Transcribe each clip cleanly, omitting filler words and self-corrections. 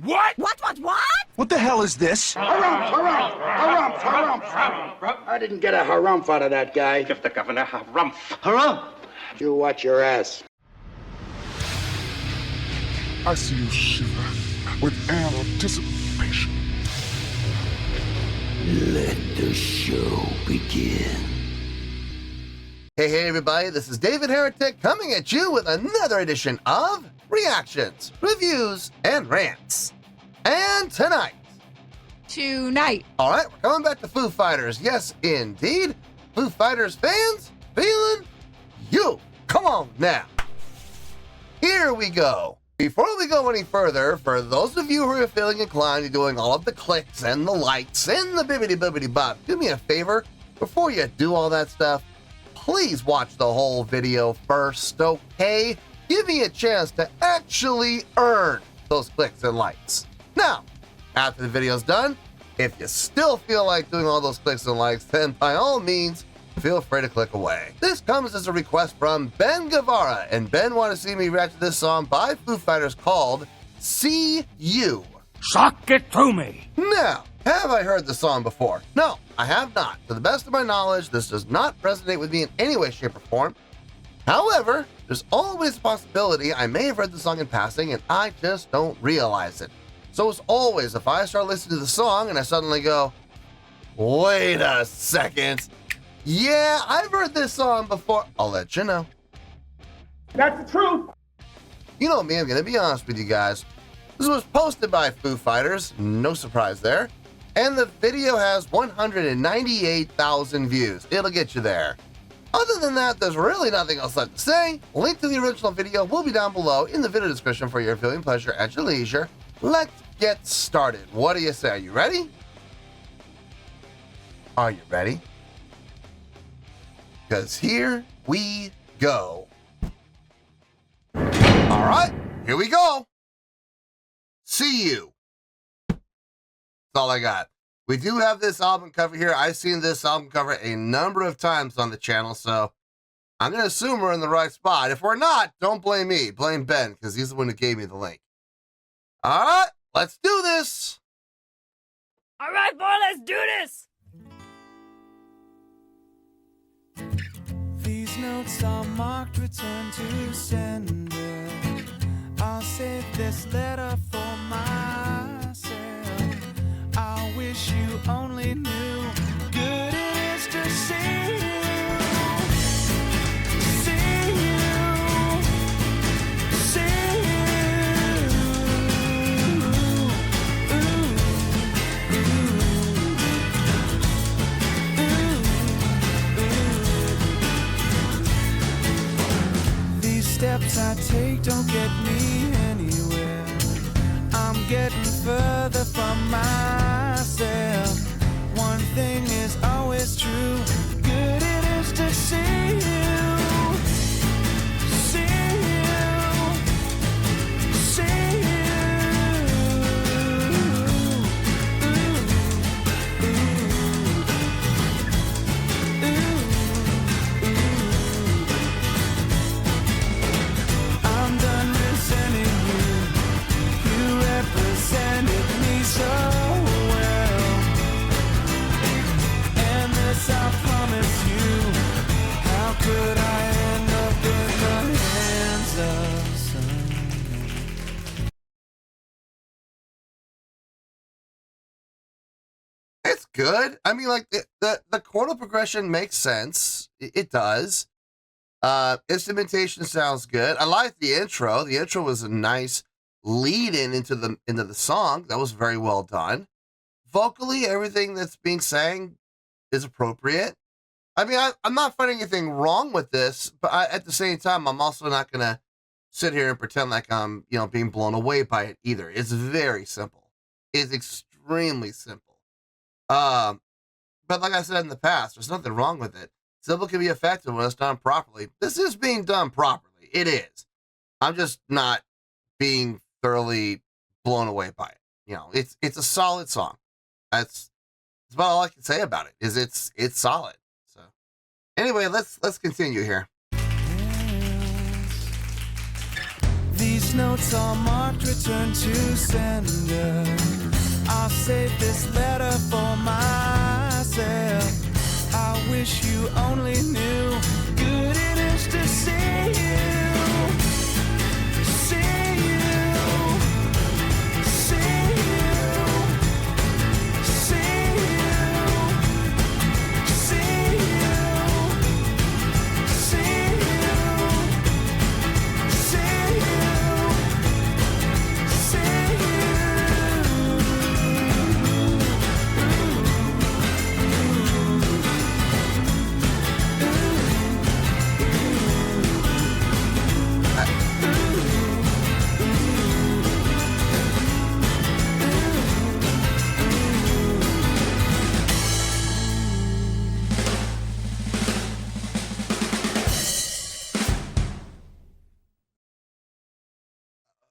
What? What? What the hell is this? Harumph. I didn't get a harumph out of that guy. Give the governor harumph. Harumph. You watch your ass. I see you shiver with anticipation. Let the show begin. Hey everybody, this is David Heretic coming at you with another edition of Reactions, Reviews, and Rants. And tonight. Alright, we're coming back to Foo Fighters. Yes, indeed. Foo Fighters fans, feeling you. Come on now. Here we go. Before we go any further, for those of you who are feeling inclined to doing all of the clicks and the likes and the bibbidi-bibbidi-bop, do me a favor, before you do all that stuff, please watch the whole video first, okay? Give me a chance to actually earn those clicks and likes. Now, after the video's done, if you still feel like doing all those clicks and likes, then by all means, feel free to click away. This comes as a request from Ben Guevara, and Ben wanted to see me react to this song by Foo Fighters called See You. Suck it to me. Now, have I heard the song before? No, I have not. To the best of my knowledge, this does not resonate with me in any way, shape, or form. However, there's always a possibility I may have heard the song in passing and I just don't realize it. So as always, if I start listening to the song and I suddenly go, wait a second, yeah, I've heard this song before, I'll let you know. That's the truth. You know me, I'm going to be honest with you guys. This was posted by Foo Fighters, no surprise there, and the video has 198,000 views. It'll get you there. Other than that, there's really nothing else left to say. Link to the original video will be down below in the video description for your viewing pleasure at your leisure. Let's get started. What do you say? Are you ready? Are you ready? Because here we go. All right, here we go. See You. That's all I got. We do have this album cover here. I've seen this album cover a number of times on the channel, so I'm going to assume we're in the right spot. If we're not, don't blame me. Blame Ben, because he's the one who gave me the link. All right, let's do this. All right, boy, let's do this. These notes are marked return to sender. I'll save this letter for myself. I wish you only knew good it is to see you. See you. See you. These steps I take don't get me anywhere. I'm getting further from myself. One thing is always true. Good it is to see you. See you. See I'm done resenting you. You represented me so well. And this I promise you. How could I end up in the hands of someone? It's good. I mean, like, the chordal progression makes sense. It does. Instrumentation sounds good. I like the intro. The intro was a nice lead-in into the song. That was very well done. Vocally, everything that's being sang is appropriate. I mean, I'm not finding anything wrong with this, but at the same time, I'm also not going to sit here and pretend like I'm, being blown away by it either. It's very simple. It's extremely simple. But like I said in the past, there's nothing wrong with it. Simple can be effective when it's done properly. This is being done properly. It is. I'm just not being thoroughly blown away by it. It's a solid song. That's about all I can say about it. It's solid. So anyway, let's continue here. These These notes are marked return to sender. I'll save this letter for myself. I wish you only knew good it is to see you. See you. See you. See you. See you. See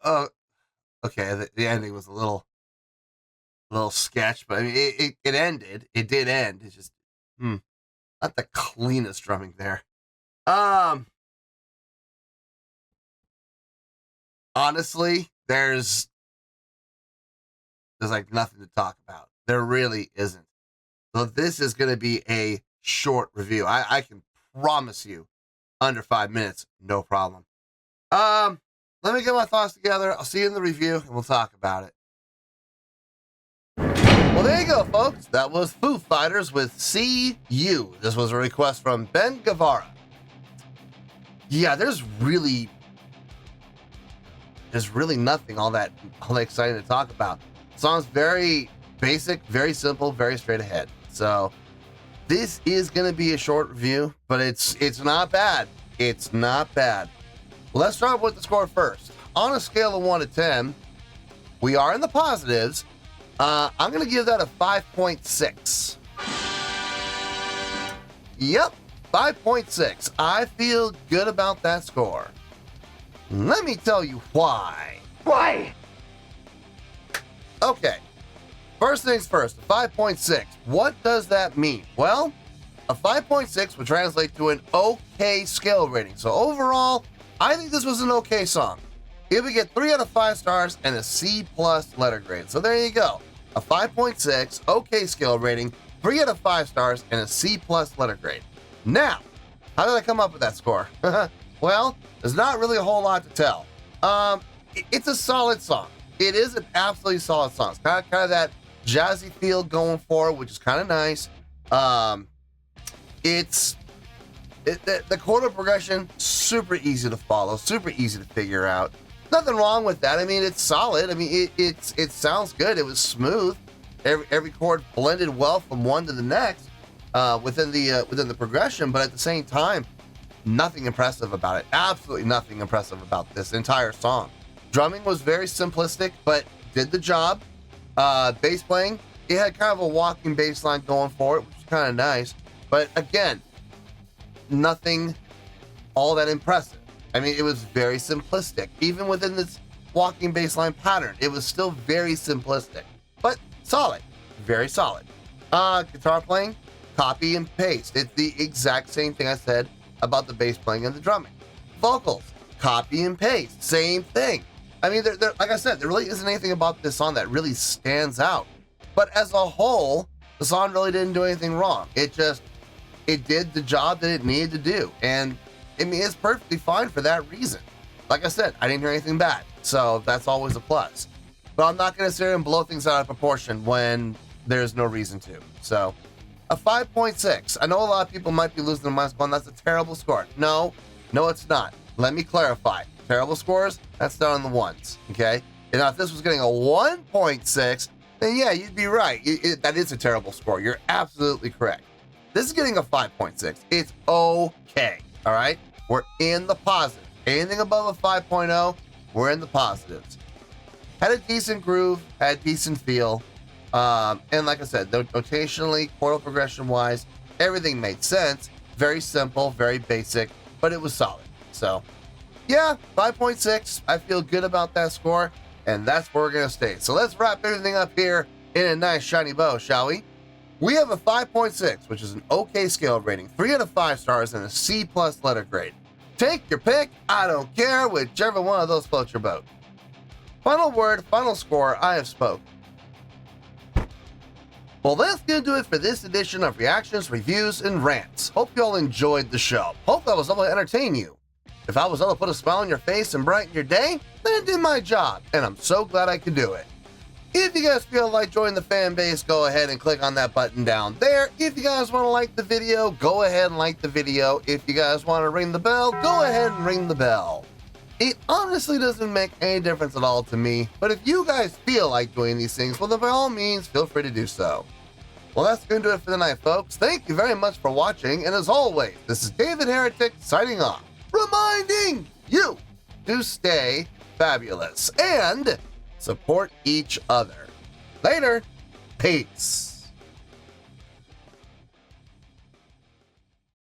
Oh, okay. The ending was a little sketch, but I mean, it ended. It did end. It's just, not the cleanest drumming there. Honestly, there's like nothing to talk about. There really isn't. So this is going to be a short review. I can promise you under 5 minutes, no problem. Let me get my thoughts together. I'll see you in the review and we'll talk about it. Well, there you go, folks. That was Foo Fighters with See You. This was a request from Ben Guevara. Yeah, there's really nothing all that exciting to talk about. The song's very basic, very simple, very straight ahead. So this is going to be a short review, but it's not bad. It's not bad. Let's start with the score first. On a scale of 1 to 10, we are in the positives. I'm going to give that a 5.6. Yep, 5.6. I feel good about that score. Let me tell you why. Why? Okay, first things first, a 5.6. What does that mean? Well, a 5.6 would translate to an okay scale rating. So overall, I think this was an okay song. It would get 3 out of 5 stars and a C+ letter grade. So there you go. A 5.6, okay scale rating, 3 out of 5 stars, and a C+ letter grade. Now, how did I come up with that score? Well, there's not really a whole lot to tell. It's a solid song. It is an absolutely solid song. It's kind of that jazzy feel going for it, which is kind of nice. The chord progression, super easy to follow, super easy to figure out. Nothing wrong with that. I mean, it's solid. I mean, it sounds good. It was smooth. Every chord blended well from one to the next within the progression, but at the same time, nothing impressive about it. Absolutely nothing impressive about this entire song. Drumming was very simplistic, but did the job. Bass playing, it had kind of a walking bass line going for it, which is kind of nice. But again, nothing all that impressive. I mean, it was very simplistic. Even within this walking bass line pattern, it was still very simplistic, but solid, very solid. Guitar playing, copy and paste. It's the exact same thing I said about the bass playing and the drumming. Vocals, copy and paste, same thing. I mean, like I said, there really isn't anything about this song that really stands out. But as a whole, the song really didn't do anything wrong. It did the job that it needed to do. And I mean, it's perfectly fine for that reason. Like I said, I didn't hear anything bad. So that's always a plus. But I'm not going to sit here and blow things out of proportion when there's no reason to. So a 5.6. I know a lot of people might be losing their minds going, that's a terrible score. No, it's not. Let me clarify. Terrible scores, that's down in the ones, okay? And now if this was getting a 1.6, then yeah, you'd be right. That is a terrible score. You're absolutely correct. This is getting a 5.6. It's okay, all right? We're in the positive. Anything above a 5.0, we're in the positives. Had a decent groove, had a decent feel. And like I said, notationally, chordal progression-wise, everything made sense. Very simple, very basic, but it was solid. So, yeah, 5.6. I feel good about that score, and that's where we're going to stay. So let's wrap everything up here in a nice shiny bow, shall we? We have a 5.6, which is an okay scale rating, 3 out of 5 stars, and a C+ letter grade. Take your pick, I don't care, whichever one of those floats your boat. Final word, final score, I have spoke. Well, that's gonna do it for this edition of Reactions, Reviews, and Rants. Hope you all enjoyed the show. Hope I was able to entertain you. If I was able to put a smile on your face and brighten your day, then I did my job, and I'm so glad I could do it. If you guys feel like joining the fan base, go ahead and click on that button down there. If you guys want to like the video, go ahead and like the video. If you guys want to ring the bell, go ahead and ring the bell. It honestly doesn't make any difference at all to me, but if you guys feel like doing these things, well then by all means, feel free to do so. Well, that's going to do it for the night, folks. Thank you very much for watching, and as always, this is David Heretic signing off, reminding you to stay fabulous and support each other. Later. Peace.